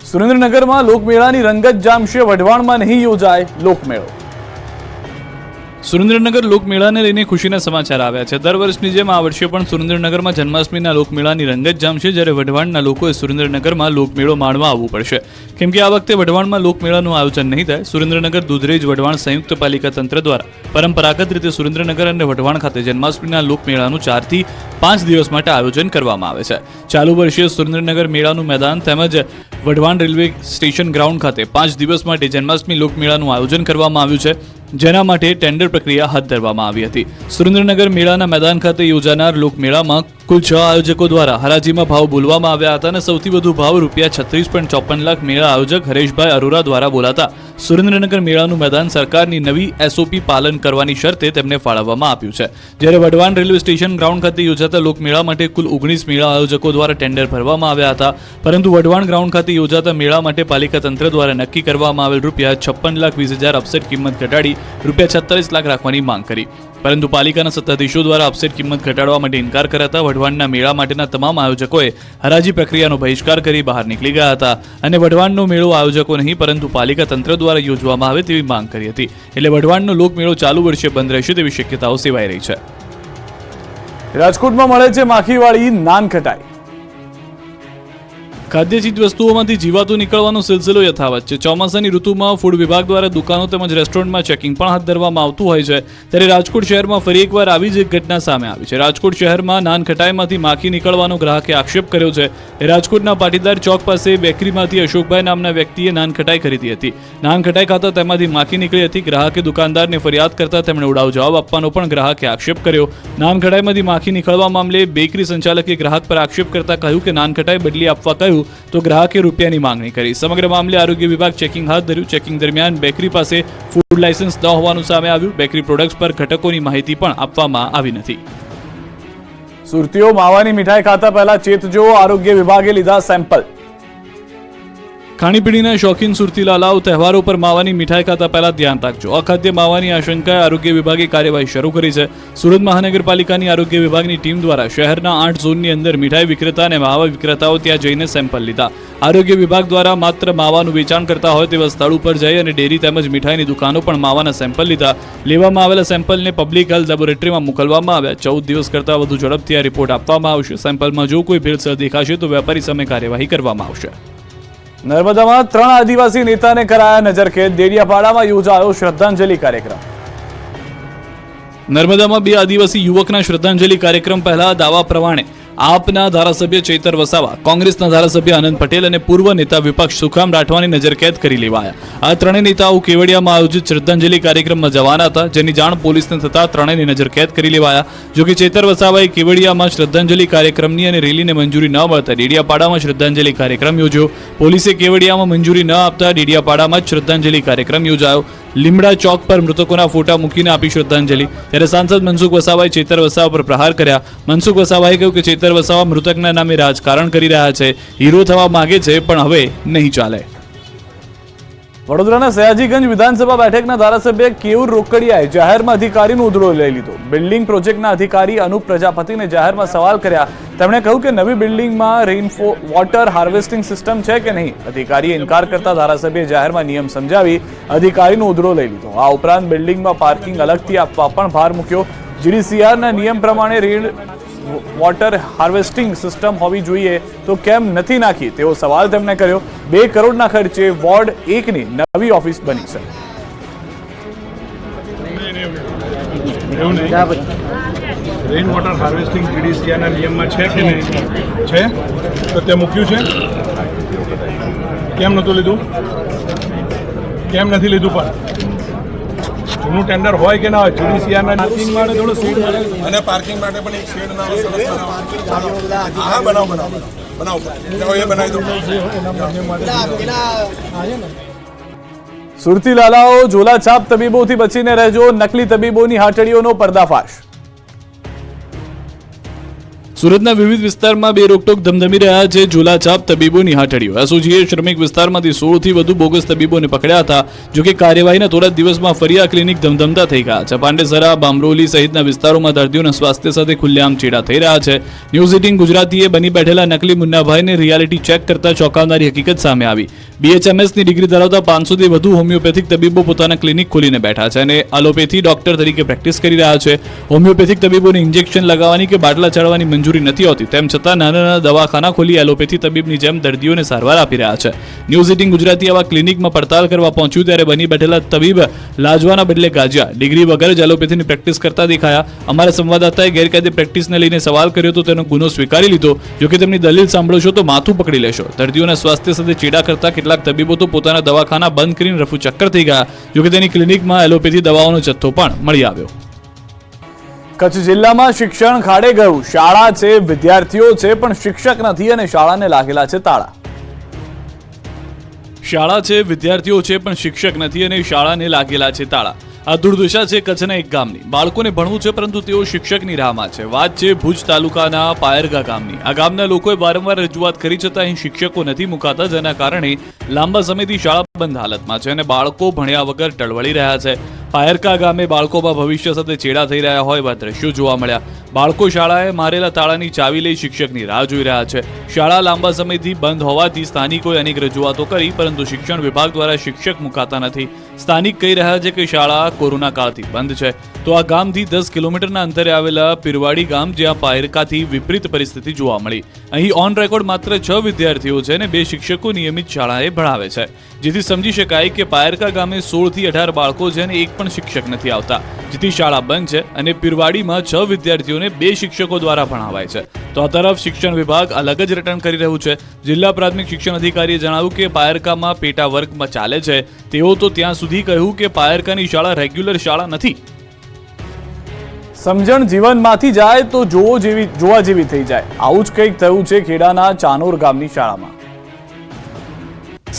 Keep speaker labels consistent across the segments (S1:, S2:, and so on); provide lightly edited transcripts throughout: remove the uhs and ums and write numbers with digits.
S1: સુરેન્દ્રનગરમાં લોકમેળાની રંગત જામશે, વઢવાણમાં નહીં યોજાય લોકમેળો। સુરેન્દ્રનગર લોકમેળાને લઈને ખુશીના સમાચાર આવ્યા છે। દર વર્ષની જેમ આ વર્ષે પણ સુરેન્દ્રનગરમાં જન્માષ્ટમીના લોકમેળાની રંગત જામશે, જ્યારે વઢવાણના લોકોએ સુરેન્દ્રનગરમાં લોકમેળો માણવા આવવું પડશે, કેમ કે આ વખતે વઢવાણમાં લોકમેળાનું આયોજન નહીં થાય। સુરેન્દ્રનગર દૂધરેજ વઢવાણ સંયુક્ત પાલિકા તંત્ર દ્વારા પરંપરાગત રીતે સુરેન્દ્રનગર અને વઢવાણ ખાતે જન્માષ્ટમીના લોકમેળાનું 4 થી 5 દિવસ માટે આયોજન કરવામાં આવે છે। ચાલુ વર્ષે સુરેન્દ્રનગર મેળાનું મેદાન તેમજ વઢવાણ રેલવે સ્ટેશન ગ્રાઉન્ડ ખાતે 5 દિવસ માટે જન્માષ્ટમી લોકમેળાનું આયોજન કરવામાં આવ્યું છે, જેના માટે ટેન્ડર પ્રક્રિયા હાથ ધરવામાં આવી હતી। સુરેન્દ્રનગર મેળાના મેદાન ખાતે યોજાનાર લોકમેળામાં કુલ 6 આયોજકો દ્વારા હરાજીમાં ભાવ બોલવામાં આવ્યા હતા અને સૌથી વધુ ભાવ ₹36.54 લાખ મેળા આયોજક હરેશભાઈ અરોરા દ્વારા બોલાતા સુરેન્દ્રનગર મેળાનું મેદાન સરકારની નવી એસઓપી પાલન કરવાની શરતે તેમને ફાળવવામાં આપ્યું છે। જ્યારે વઢવાણ રેલવે સ્ટેશન ગ્રાઉન્ડ ખાતે યોજાતા લોકમેળા માટે કુલ 19 મેળા આયોજકો દ્વારા ટેન્ડર ભરવામાં આવ્યા હતા, પરંતુ વઢવાણ ગ્રાઉન્ડ ખાતે યોજાતા મેળા માટે પાલિકા તંત્ર દ્વારા નક્કી કરવામાં આવેલ ₹56,20,000 અપસેટ કિંમત ઘટાડી ₹46 લાખ રાખવાની માંગ કરી, પરંતુ પાલિકાના સત્તાધીશો દ્વારા અપસેટ કિંમત ઘટાડવા માટે ઇનકાર કરાતા વઢવાણના મેળા માટેના તમામ આયોજકોએ હરાજી પ્રક્રિયાનો બહિષ્કાર કરી બહાર નીકળી ગયા હતા અને વઢવાણનો મેળો આયોજકો નહીં પરંતુ પાલિકા તંત્ર દ્વારા યોજવામાં આવે તેવી માંગ કરી હતી। એટલે વઢવાણનો લોકમેળો ચાલુ વર્ષે બંધ રહેશે તેવી શક્યતાઓ સેવાઈ રહી છે। રાજકોટમાં મળે છે માખીવાળી નાન ખટાઈ। ખાદ્ય ચીજ વસ્તુઓમાંથી જીવાતું નીકળવાનો સિલસિલો યથાવત છે। ચોમાસાની ઋતુમાં ફૂડ વિભાગ દ્વારા દુકાનો તેમજ રેસ્ટોરન્ટમાં ચેકિંગ પણ હાથ ધરવામાં આવતું હોય છે, ત્યારે રાજકોટ શહેરમાં ફરી એકવાર આવી જ એક ઘટના સામે આવી છે। રાજકોટ શહેરમાં નાન ખટાઈમાંથી માખી નીકળવાનો ગ્રાહકે આક્ષેપ કર્યો છે। રાજકોટના પાટીદાર ચોક પાસે બેકરીમાંથી અશોકભાઈ નામના વ્યક્તિએ નાન ખટાઈ ખરીદી હતી। નાન ખટાઈ ખાતા તેમાંથી માખી નીકળી હતી। ગ્રાહકે દુકાનદારને ફરિયાદ કરતા તેમણે ઉડાવ જવાબ આપવાનો પણ ગ્રાહકે આક્ષેપ કર્યો। નાન ખટાઈમાંથી માખી નીકળવા મામલે બેકરી સંચાલકે ગ્રાહક પર આક્ષેપ કરતા કહ્યું કે નાન ખટાઈ બદલી આપવા કહ્યું તો ગ્રાહકે રૂપિયાની માંગણી કરી। સમગ્ર મામલે આરોગ્ય વિભાગ ચેકિંગ હાથ ધર્યું। ચેકિંગ દરમિયાન બેકરી પાસે ફૂડ લાયસન્સ ન હોવાનું સામે આવ્યું। બેકરી પ્રોડક્ટ્સ પર ઘટકોની માહિતી પણ આપવામાં આવી નથી। સુરતીઓ માવાની મીઠાઈ ખાતા પહેલા ચેતજો, આરોગ્ય વિભાગે લીધા સેમ્પલ। ખાણીપીણીના શોખીન સુરતી લાલાઓ તહેવારો પર માવાની મીઠાઈ ખાતા પહેલા ધ્યાન રાખજો। અખાદ્ય માવાની આશંકાએ આરોગ્ય વિભાગે કાર્યવાહી શરૂ કરી છે। સુરત મહાનગરપાલિકાની આરોગ્ય વિભાગની ટીમ દ્વારા શહેરના 8 ઝોનની અંદર મીઠાઈ વિક્રેતા અને માવા વિક્રેતાઓ ત્યાં જઈને સેમ્પલ લીધા। આરોગ્ય વિભાગ દ્વારા માત્ર માવાનું વેચાણ કરતા હોય તેવા સ્થળ ઉપર જઈ અને ડેરી તેમજ મીઠાઈની દુકાનો પણ માવાના સેમ્પલ લીધા। લેવામાં આવેલા સેમ્પલને પબ્લિક હેલ્થ લેબોરેટરીમાં મોકલવામાં આવ્યા। 14 દિવસ કરતાં વધુ ઝડપથી આ રિપોર્ટ આપવામાં આવશે। સેમ્પલમાં જો કોઈ ભેળસેળ દેખાશે તો વેપારી સામે કાર્યવાહી કરવામાં આવશે। નર્મદામાં 3 આદિવાસી નેતાને કરાયા નજરકેદ। દેડિયાપાડામાં યોજાયો શ્રદ્ધાંજલિ કાર્યક્રમ। નર્મદામાં 2 આદિવાસી યુવકના શ્રદ્ધાંજલિ કાર્યક્રમ પહેલા દાવા પ્રમાણે આપના ધારાસભ્ય ચૈતર વસાવા, કોંગ્રેસના ધારાસભ્ય આનંદ પટેલ અને પૂર્વ નેતા વિપક્ષ સુખામ રાઠવાની નજરકેદ કરી લેવાયા। આ ત્રણેય નેતાઓ કેવડિયામાં આયોજિત શ્રદ્ધાંજલિ કાર્યક્રમમાં જવાના હતા, જેની જાણ પોલીસને થતા ત્રણેયની નજરકેદ કરી લેવાયા। જોકે ચૈતર વસાવાએ કેવડિયામાં શ્રદ્ધાંજલિ કાર્યક્રમની અને રેલીને મંજૂરી ન મળતા ડેડિયાપાડામાં શ્રદ્ધાંજલિ કાર્યક્રમ યોજ્યો। પોલીસે કેવડિયામાં મંજૂરી ન આપતા ડેડિયાપાડામાં જ શ્રદ્ધાંજલિ કાર્યક્રમ યોજાયો। લીમડા ચોક પર મૃતકોના ફોટા મૂકીને આપી શ્રદ્ધાંજલિ। ત્યારે સાંસદ મનસુખ વસાવાએ ચૈતર વસાવા પર પ્રહાર કર્યા। મનસુખ વસાવાએ કહ્યું કે ચૈતર વસાવા મૃતકના નામે રાજકારણ કરી રહ્યા છે, હીરો થવા માંગે છે, પણ હવે નહીં ચાલે। વડોદરાના સયાજીગંજ વિધાનસભા બેઠકના ધારાસભ્ય કેયુર રોકડિયાએ જાહેરમાં અધિકારીનો ઉધડો લઈ લીધો। બિલ્ડિંગ પ્રોજેક્ટના અધિકારી અનુપ પ્રજાપતિને જાહેરમાં સવાલ કર્યા। તેમણે કહ્યું કે નવી બિલ્ડિંગમાં રેઇન વોટર હાર્વેસ્ટિંગ સિસ્ટમ છે કે નહીં। અધિકારીએ ઇનકાર કરતા ધારાસભ્યએ જાહેરમાં નિયમ સમજાવી અધિકારીનો ઉધડો લઈ લીધો। આ ઉપરાંત બિલ્ડિંગમાં પાર્કિંગ અલગથી આપવા પણ ભાર મૂક્યો। જીડીસીઆરના નિયમ પ્રમાણે રેઇન વોટર હાર્વેસ્ટિંગ સિસ્ટમ હોવી જોઈએ તો કેમ નથી નાખી તેવો સવાલ તેમણે કર્યો। 2 કરોડના ખર્ચે વોર્ડ 1ની નવી ઓફિસ બની છે।
S2: રેઇન વોટર હાર્વેસ્ટિંગ જીડીસીઆરના નિયમમાં છે કે નહીં છે તો તે મૂક્યું છે, કેમ નહોતું લીધું, કેમ નથી લીધું? પણ જૂનું ટેન્ડર હોય કે ના હોય, જીડીસીઆરના પાર્કિંગ માટે થોડો શેડ મળે અને પાર્કિંગ માટે પણ એક શેડ ના હા બનાવો એ બનાવી દો।
S1: સુરતી લાલાઓ, ઝોલા છાપ તબીબોથી બચીને રહેજો। નકલી તબીબોની હાટડીઓનો પર્દાફાશ। સુરતના વિવિધ વિસ્તારમાં બે રોકટોક ધમધમી રહ્યા છે. ઝોલાછાપ તબીબોની હાથડીઓ. એસઓજીએ શ્રમિક વિસ્તારમાંથી 16થી વધુ બોગસ તબીબોને પકડ્યા હતા. જોકે કાર્યવાહીના થોડા દિવસમાં ફરી આ ક્લિનિક ધમધમતા થઈ ગયા છે. પાંડેસરા, બામરોલી સહિતના વિસ્તારોમાં દર્દીઓના સ્વાસ્થ્ય સાથે ખુલ્લેઆમ ચેડા થઈ રહ્યા છે. ન્યૂઝ 18 ગુજરાતીએ બની બેઠેલા નકલી મુન્નાભાઈને રિયાલિટી ચેક કરતા ચોંકાવનારી હકીકત સામે આવી. BHMSની ડિગ્રી ધરાવતા 500થી વધુ હોમિયોપેથિક તબીબો પોતાના ક્લિનિક ખોલીને બેઠા છે અને એલોપેથી ડોક્ટર તરીકે પ્રેક્ટિસ કરી રહ્યા છે. હોમિયોપેથિક તબીબોને ઇન્જેક્શન લગાવવાની કે બાટલા ચડાવવાની મંજૂરી નથી હોતી. તેમ છતાં નાના નાના દવાખાના ખોલી એલોપેથી તબીબની જેમ દર્દીઓને સારવાર આપી રહ્યા છે. ન્યૂઝ 18 ગુજરાતી આવા ક્લિનિકમાં પડતાલ કરવા પહોંચ્યું ત્યારે બની બેઠેલા તબીબ લાજવાના બદલે ગાજ્યા. ડિગ્રી વગર જ એલોપેથીની પ્રેક્ટિસ કરતા દેખાયા. અમારા સંવાદદાતાએ ગેરકાયદે પ્રેક્ટિસને લઈને સવાલ કર્યો તો તેનો ગુનો સ્વીકારી લીધો. જોકે તેમની દલીલ સાંભળશો તો માથું પકડી લેશો. દર્દીઓના સ્વાસ્થ્ય સાથે ચેડા કરતા કેટલાક તબીબો તો પોતાના દવાખાના બંધ કરીને રફુ ચક્કર થઈ ગયા. જોકે તેની ક્લિનિકમાં એલોપેથી દવાઓનો જથ્થો પણ મળી આવ્યો. કચ્છ જિલ્લામાં શિક્ષણ ખાડે ગયું. શાળા છે, વિદ્યાર્થીઓ છે, પણ શિક્ષક નથી અને શાળાને લાગેલા છે તાળા. શાળા છે, વિદ્યાર્થીઓ છે, પણ શિક્ષક નથી અને શાળાને લાગેલા છે તાળા. આ દુર્દશા છે કચ્છના એક ગામની. બાળકોને ભણવું છે પરંતુ તેઓ શિક્ષકની રાહમાં છે. વાત છે ભુજ તાલુકાના પાયરગા ગામની. આ ગામના લોકોએ વારંવાર રજૂઆત કરી છતાં અહીં શિક્ષકો નથી મુકાતા, જેના કારણે લાંબા સમયથી શાળા બંધ હાલતમાં છે અને બાળકો ભણ્યા વગર ટળવળી રહ્યા છે. પાયરકા ગામે બાળકોમાં ભવિષ્ય સાથે ચેડા થઈ રહ્યા હોય એવા દ્રશ્યો જોવા મળ્યા. બાળકો શાળાએ મારેલા તાળાની ચાવી લઈ શિક્ષકની રાહ જોઈ રહ્યા છે. શાળા લાંબા સમયથી બંધ હોવાથી સ્થાનિકોએ અનેક રજૂઆતો કરી પરંતુ શિક્ષણ વિભાગ દ્વારા શિક્ષક મુકાતા નથી. સ્થાનિક કહી રહ્યા છે કે શાળા કોરોના કાળથી બંધ છે. તો આ ગામથી 10 કિલોમીટરના અંતરે આવેલા પીરવાડી ગામ, જ્યાં પાયરકાથી વિપરીત પરિસ્થિતિ જોવા મળી. અહીં ઓન રેકોર્ડ માત્ર 6 વિદ્યાર્થીઓ છે અને 2 શિક્ષકો નિયમિત શાળાએ ભણાવે છે. જેથી સમજી શકાય કે પાયરકા ગામે 16 થી 18 બાળકો છે અને એક પણ શિક્ષક નથી આવતા. જેથી શાળા બંધ છે અને પીરવાડીમાં 6 વિદ્યાર્થીઓને 2 શિક્ષકો દ્વારા ભણાવાય છે. તો આ તરફ શિક્ષણ વિભાગ અલગ જ રટણ કરી રહ્યું છે. જિલ્લા પ્રાથમિક શિક્ષણ અધિકારીએ જણાવ્યું કે પાયરકામાં પેટા વર્ગમાં ચાલે છે. તેઓ તો ત્યાં સુધી કહ્યું કે પાયરકાની શાળા રેગ્યુલર શાળા નથી. સમજણ જીવનમાંથી જાય તો જોવા જેવી થઈ જાય. આવું જ કંઈક થયું છે ખેડાના ચાનોર ગામની શાળામાં.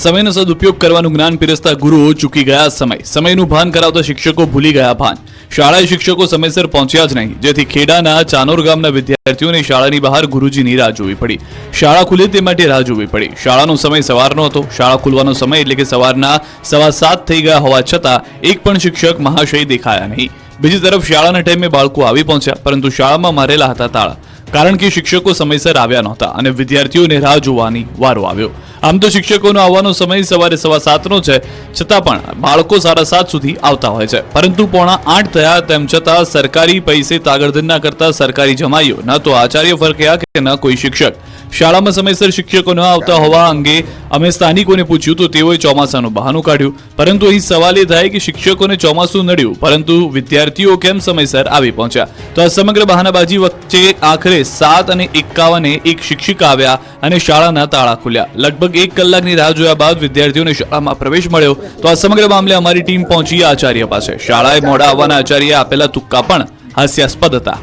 S1: સમયનો સદુપયોગ કરવાનું જ્ઞાન પીરસતા ગુરુઓ ચૂકી ગયા સમયનું ભાન કરાવતા શિક્ષકો ભૂલી ગયા ભાન. શાળાએ શિક્ષકો સમયસર પહોંચ્યા જ નહીં, જેથી ખેડાના ચાનોર ગામના વિદ્યાર્થીઓને શાળાની બહાર ગુરુજીની રાહ જોવી પડી. શાળા ખુલે તે માટે રાહ જોવી પડી. શાળાનો સમય સવારનો હતો. શાળા ખુલવાનો સમય એટલે કે સવારના 7:15 થઈ ગયા હોવા છતાં એક પણ શિક્ષક મહાશય દેખાયા નહીં. બીજી તરફ શાળાના ટાઈમે બાળકો આવી પહોંચ્યા પરંતુ શાળામાં મારેલા હતા તાળા. કારણ કે શિક્ષકો સમયસર આવ્યા નહોતા અને વિદ્યાર્થીઓને રાહ જોવાની વારો આવ્યો. આમ તો શિક્ષકોનો આવવાનો સમય સવારે 7:15 છે, છતાં પણ બાળકો 7:30 સુધી આવતા હોય છે. પરંતુ 7:45 થયા તેમ છતાં સરકારી પૈસે તાગડધન કરતા સરકારી જમાઈઓ ન તો આચાર્ય ફરક્યા કે ન કોઈ શિક્ષક. શાળામાં સમયસર શિક્ષકો ન આવતા હોવા અંગે અમે સ્થાનિકોને પૂછ્યું તો તેઓએ ચોમાસાનું બહાનું કાઢ્યું. પરંતુ અહીં સવાલ એ થાય કે શિક્ષકોને ચોમાસું નડ્યું પરંતુ વિદ્યાર્થીઓ કેમ સમયસર આવી પહોંચ્યા. તો આ સમગ્ર બહાનાબાજી વચ્ચે આખરે 7:51 એક શિક્ષિકા આવ્યા અને શાળાના તાળા ખુલ્યા. લગભગ 1 કલાકની રાહ જોયા બાદ વિદ્યાર્થીઓને શાળામાં પ્રવેશ મળ્યો. તો આ સમગ્ર મામલે અમારી ટીમ પહોંચી આચાર્ય પાસે. શાળાએ મોડા આવવાના આચાર્યએ આપેલા તુક્કા પણ હાસ્યાસ્પદ હતા.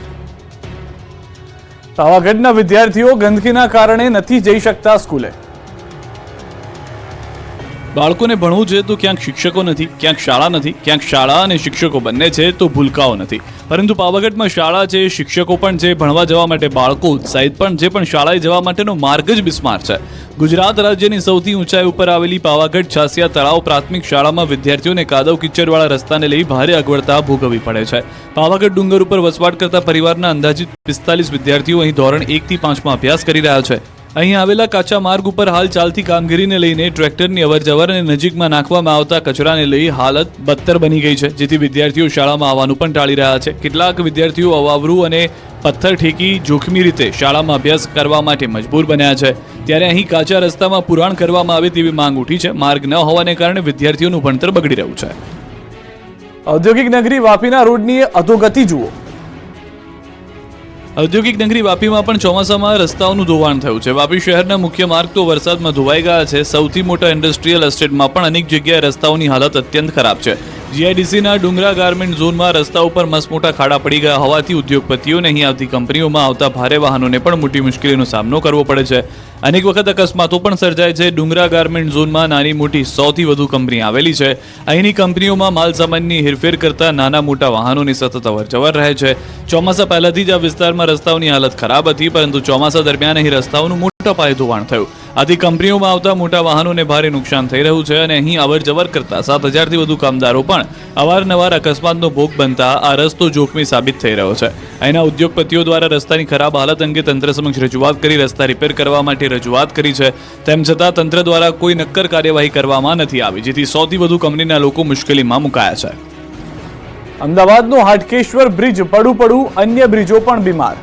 S1: પાવાગઢના વિદ્યાર્થીઓ ગંદકીના કારણે નથી જઈ શકતા સ્કૂલે. બાળકોને ભણવું છે તો ક્યાંક શિક્ષકો નથી, ક્યાંક શાળા નથી, ક્યાંક શાળા અને શિક્ષકો બંને છે તો ભૂલકાઓ નથી. પરંતુ પાવાગઢમાં શાળા છે, શિક્ષકો પણ છે, ભણવા જવા માટે બાળકો ઉત્સાહિત પણ છે, પણ શાળાએ જવા માટેનો માર્ગ જ બિસ્માર છે. ગુજરાત રાજ્યની સૌથી ઊંચાઈ ઉપર આવેલી પાવાગઢ છાસિયા તળાવ પ્રાથમિક શાળામાં વિદ્યાર્થીઓને કાદવ કિચડવાળા રસ્તાને લઈ ભારે અગવડતા ભોગવવી પડે છે. પાવાગઢ ડુંગર ઉપર વસવાટ કરતા પરિવારના અંદાજિત 45 વિદ્યાર્થીઓ અહીં ધોરણ 1 થી 5 માં અભ્યાસ કરી રહ્યા છે. અહીં આવેલા કાચા માર્ગ ઉપર હાલ ચાલતી કામગીરીને લઈને ટ્રેક્ટરની અવરજવર અને નજીકમાં નાખવામાં આવતા કચરાને લઈ હાલત બદતર બની ગઈ છે, જેથી વિદ્યાર્થીઓ શાળામાં આવવાનું પણ ટાળી રહ્યા છે. કેટલાક વિદ્યાર્થીઓ અવાવરું અને પથ્થર ઠેકી જોખમી રીતે શાળામાં અભ્યાસ કરવા માટે મજબૂર બન્યા છે. ત્યારે અહીં કાચા રસ્તામાં પુરાણ કરવામાં આવે તેવી માંગ ઉઠી છે. માર્ગ ન હોવાને કારણે વિદ્યાર્થીઓનું ભણતર બગડી રહ્યું છે. ઔદ્યોગિક નગરી વાપીના રોડની અધોગતિ જુઓ. ઔદ્યોગિક નગરી વાપીમાં પણ ચોમાસામાં રસ્તાઓનું ધોવાણ થયું છે. વાપી શહેરના મુખ્ય માર્ગ તો વરસાદમાં ધોવાઈ ગયા છે. સૌથી મોટા ઇન્ડસ્ટ્રીયલ એસ્ટેટમાં પણ અનેક જગ્યાએ રસ્તાઓની હાલત અત્યંત ખરાબ છે, જીઆઈડીસીના ડુંગરા ગાર્મેન્ટ ઝોનમાં રસ્તા ઉપર મસમોટા ખાડા પડી ગયા હોવાથી ઉદ્યોગપતિઓને અહીં આવતી કંપનીઓમાં આવતા ભારે વાહનોને પણ મોટી મુશ્કેલીનો સામનો કરવો પડે છે. અનેક વખત અકસ્માતો પણ સર્જાય છે. ડુંગરા ગાર્મેન્ટ ઝોનમાં નાની મોટી 100થી વધુ કંપની આવેલી છે. અહીંની કંપનીઓમાં માલસામાનની હેરફેર કરતા નાના મોટા વાહનોની સતત અવરજવર રહે છે. ચોમાસા પહેલાથી જ આ વિસ્તારમાં રસ્તાઓની હાલત ખરાબ હતી, પરંતુ ચોમાસા દરમિયાન અહીં રસ્તાઓનું મોટા પાયે ધોવાણ થયું. આથી કંપનીઓમાં આવતા મોટા વાહનોને ભારે નુકસાન થઈ રહ્યું છે અને અહીં અવરજવર કરતા 7000થી વધુ કામદારો પણ અવારનવાર અકસ્માતનો ભોગ બનતા આ રસ્તો જોખમી સાબિત થઈ રહ્યો છે. અહીંના ઉદ્યોગપતિઓ દ્વારા રસ્તાની ખરાબ હાલત અંગે તંત્ર સમક્ષ રજૂઆત કરી રસ્તા રિપેર કરવા માટે રજૂઆત કરી છે. તેમ છતાં તંત્ર દ્વારા કોઈ નક્કર કાર્યવાહી કરવામાં નથી આવી, જેથી 100થી વધુ કંપનીના લોકો મુશ્કેલીમાં મુકાયા છે.
S3: અમદાવાદનો હાટકેશ્વર બ્રિજ પડું અન્ય બ્રિજો પણ બીમાર.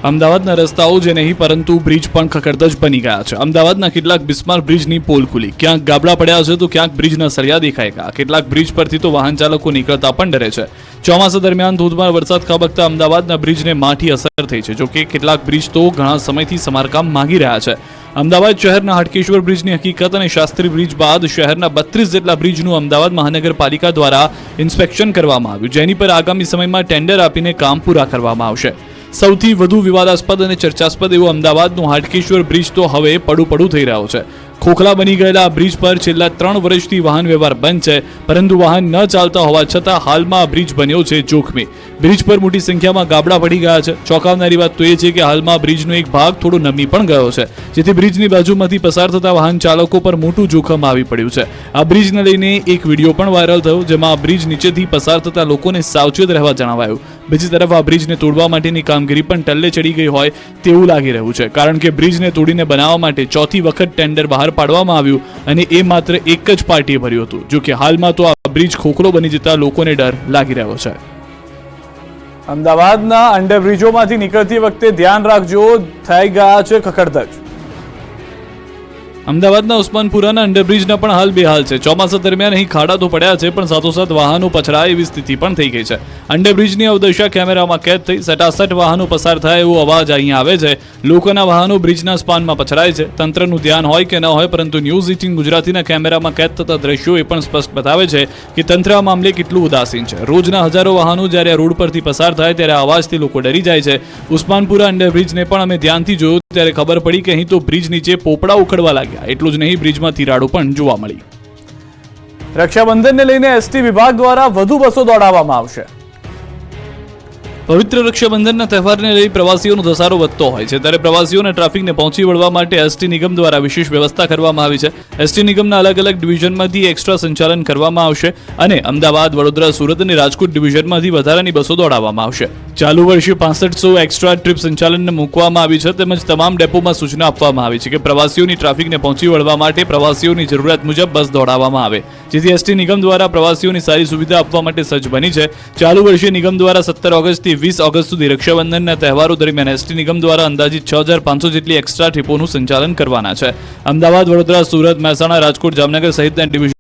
S1: અમદાવાદના રસ્તાઓ જે નહીં પરંતુ બ્રિજ પણ ખખડધજ બની ગયા છે. અમદાવાદના કેટલાક બિસ્માર બ્રિજની પોલ ખુલી, ક્યાંક ગાબડા પડ્યા છે તો ક્યાંક બ્રિજના સળિયા દેખાય ગયા. કેટલાક બ્રિજ પરથી તો વાહન ચાલકો નીકળતા પણ ડરે છે. ચોમાસા દરમિયાન ધોધમાર વરસાદ ખાબકતા અમદાવાદના બ્રિજને માઠી અસર થઈ છે. જોકે કેટલાક બ્રિજ તો ઘણા સમયથી સમારકામ માંગી રહ્યા છે. અમદાવાદ શહેરના હાટકેશ્વર બ્રિજની હકીકત અને શાસ્ત્રી બ્રિજ બાદ શહેરના 32 જેટલા બ્રિજનું અમદાવાદ મહાનગરપાલિકા દ્વારા ઇન્સ્પેક્શન કરવામાં આવ્યું, જેની પર આગામી સમયમાં ટેન્ડર આપીને કામ પૂરા કરવામાં આવશે. સૌથી વધુ વિવાદાસ્પદ અને ચર્ચાસ્પદ એવો અમદાવાદનો હાટકેશ્વર બ્રિજ તો હવે પડું થઈ રહ્યો છે. ખોખલા બની ગયેલા આ બ્રિજ પર છેલ્લા 3 વર્ષથી વાહન વ્યવહાર બંધ છે, પરંતુ વાહન ન ચાલતા હોવા છતાં હાલમાં આ બ્રિજ બન્યો છે જોખમી. બ્રિજ પર મોટી સંખ્યામાં ગાબડા પડી ગયા છે. ચોંકાવનારી વાત તો એ છે કે હાલમાં બ્રિજનો એક ભાગ થોડો નમી પણ ગયો છે, જેથી બ્રિજની બાજુમાંથી પસાર થતા વાહન ચાલકો પર મોટું જોખમ આવી પડ્યું છે. આ બ્રિજને લઈને એક વિડીયો પણ વાયરલ થયો, જેમાં આ બ્રિજ નીચેથી પસાર થતા લોકોને સાવચેત રહેવા જણાવાયું. બીજી તરફ આ બ્રિજને તોડવા માટેની કામગીરી પણ ટલ્લે ચડી ગઈ હોય તેવું લાગી રહ્યું છે, કારણ કે બ્રિજને તોડીને બનાવવા માટે 4થી વખત ટેન્ડર બહાર પાડવામાં આવ્યું અને એ માત્ર એક જ પાર્ટીએ ભર્યું હતું. જો કે હાલમાં તો આ બ્રિજ ખોખલો બની જતા લોકોને ડર લાગી રહ્યો છે.
S3: અમદાવાદના અંડરબ્રિજોમાંથી નીકળતી વખતે ધ્યાન રાખજો, થઈ ગયા છે ખખડધજ.
S1: અમદાવાદના ઉસ્માનપુરાના અંડરબ્રિજના પણ હાલ બેહાલ છે. ચોમાસા દરમિયાન અહીં ખાડા તો પડ્યા છે, પણ સાથોસાથ વાહનો પછડાય એવી સ્થિતિ પણ થઈ ગઈ છે. અંડરબ્રિજની અવદશા કેમેરામાં કેદ થઈ. સટાસટ વાહનો પસાર થાય એવો અવાજ અહીં આવે છે. લોકોના વાહનો બ્રિજના સ્પાનમાં પછડાય છે. તંત્રનું ધ્યાન હોય કે ન હોય, પરંતુ ન્યૂઝ 18 ગુજરાતીના કેમેરામાં કેદ થતા દ્રશ્યો એ પણ સ્પષ્ટ બતાવે છે કે તંત્ર આ મામલે કેટલું ઉદાસીન છે. રોજના હજારો વાહનો જ્યારે આ રોડ પરથી પસાર થાય ત્યારે અવાજથી લોકો ડરી જાય છે. ઉસ્માનપુરા અંડરબ્રિજને પણ અમે ધ્યાનથી જોયું ત્યારે ખબર પડી કે અહીં તો બ્રિજ નીચે પોપડા ઉખડવા લાગ્યા. એટલું જ નહીં, બ્રિજમાં તિરાડો પણ જોવા મળી.
S3: રક્ષાબંધનને લઈને એસટી વિભાગ દ્વારા વધુ બસો દોડાવવામાં આવશે.
S1: પવિત્ર રક્ષાબંધનના તહેવારને લઈ પ્રવાસીઓનો ધસારો વધતો હોય છે, ત્યારે પ્રવાસીઓને ટ્રાફિકને પહોંચી વળવા માટે એસટી નિગમ દ્વારા વિશેષ વ્યવસ્થા કરવામાં આવી છે. એસટી નિગમના અલગ અલગ ડિવિઝનમાંથી એક્સ્ટ્રા સંચાલન કરવામાં આવશે અને અમદાવાદ, વડોદરા, સુરત અને રાજકોટ ડિવિઝનમાંથી વધારાની બસો દોડાવવામાં આવશે. ચાલુ વર્ષે 6500 એક્સ્ટ્રા ટ્રીપ સંચાલનને મૂકવામાં આવી છે. તેમજ તમામ ડેપોમાં સૂચના આપવામાં આવી છે કે પ્રવાસીઓની ટ્રાફિકને પહોંચી વળવા માટે પ્રવાસીઓની જરૂરિયાત મુજબ બસ દોડાવવામાં આવે, જેથી એસટી નિગમ દ્વારા પ્રવાસીઓની સારી સુવિધા આપવા માટે સજ્જ બની છે. ચાલુ વર્ષે નિગમ દ્વારા 17 ઓગસ્ટથી 20 ઓગસ્ટ સુધી રક્ષાબંધનના તહેવારો દરમિયાન એસટી નિગમ દ્વારા અંદાજિત 6500 જેટલી એક્સ્ટ્રા ટ્રીપોનું સંચાલન કરવાના છે. અમદાવાદ, વડોદરા, સુરત, મહેસાણા, રાજકોટ, જામનગર સહિતના ડિવિઝન